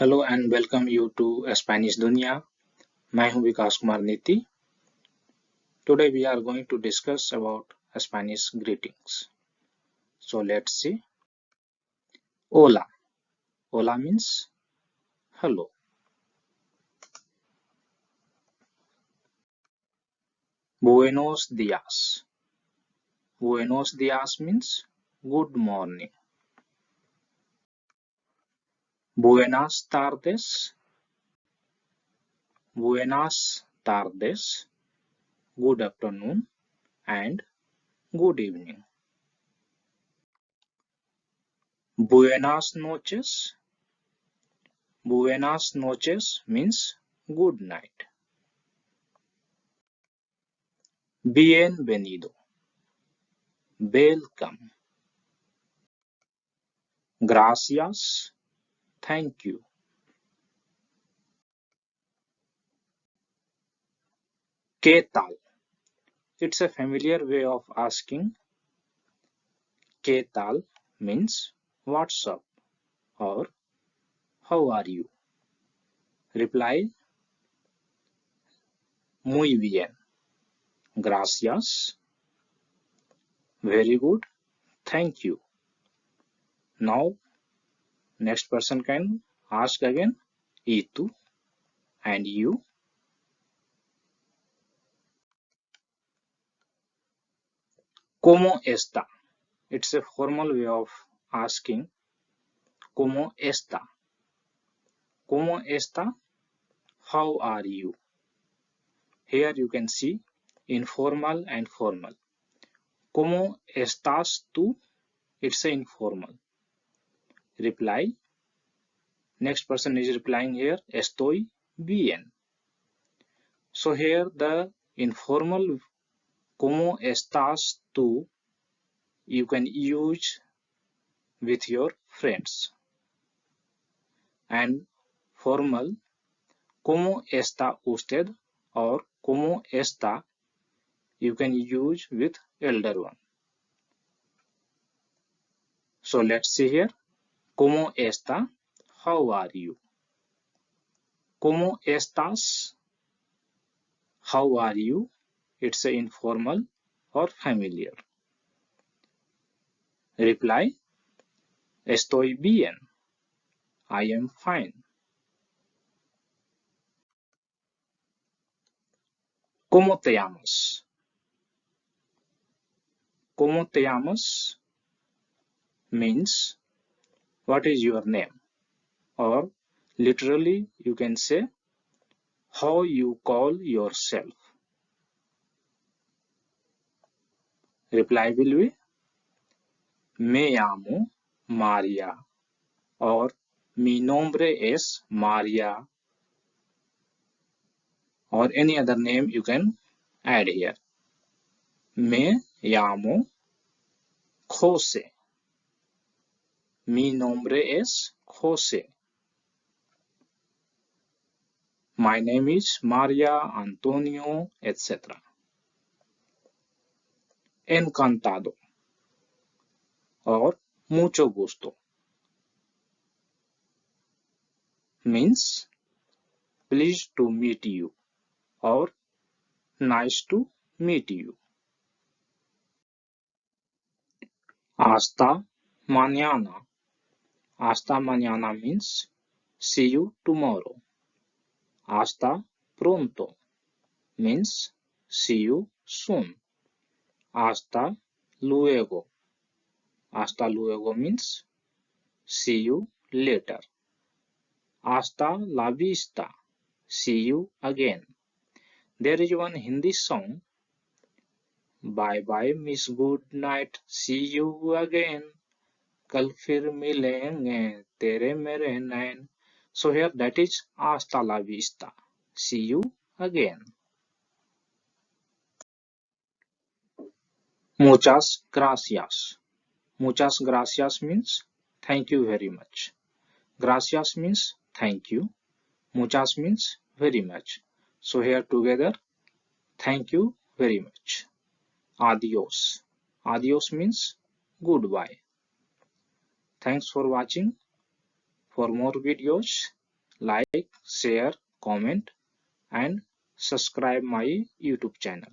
Hello and welcome you to Spanish दुनिया। मैं हूं Vikas Kumar Niti. Today we are going to discuss about Spanish greetings. So let's see. ओला। ओला means hello. Buenos días. Buenos días means good morning. Buenas tardes. Buenas tardes, good afternoon and good evening. Buenas noches. Buenas noches means good night. Bienvenido. Welcome. Gracias. Thank you. ¿Qué tal? It's a familiar way of asking. ¿Qué tal means what's up or how are you? Reply muy bien. Gracias. Very good. Thank you. Now, next person can ask again. ¿Y tú? And you? ¿Cómo está? It's a formal way of asking. ¿Cómo está? ¿Cómo está? How are you? Here you can see informal and formal. ¿Cómo estás tú? It's a informal. Reply. Next person is replying here. Estoy bien. So here the informal ¿Cómo estás tú? You can use with your friends. And formal ¿Cómo está usted? Or ¿Cómo está? You can use with elder one. So let's see here. ¿Cómo está? How are you? ¿Cómo estás? How are you? It's a informal or familiar. Reply. Estoy bien. I am fine. ¿Cómo te llamas? ¿Cómo te llamas? Means what is your name? Or literally you can say how you call yourself. Reply will be Me llamo Maria or Mi nombre es Maria or any other name you can add here. Me llamo Jose. Mi nombre es Jose. My name is Maria, Antonio, etc. Encantado or mucho gusto means pleased to meet you or nice to meet you. Hasta mañana. Hasta mañana means see you tomorrow. Hasta pronto means see you soon. Hasta luego. Hasta luego means see you later. Hasta la vista. See you again. There is one Hindi song. Bye bye miss good night. See you again. कल फिर मिलेंगे तेरे मेरे नैन. So here that is hasta la vista. See you again. Muchas gracias. Muchas gracias means thank you very much. Gracias means thank you. Muchas means very much. So here together, thank you very much. Adios. Adios means goodbye. Thanks for watching. For more videos, like, share, comment, and subscribe my YouTube channel.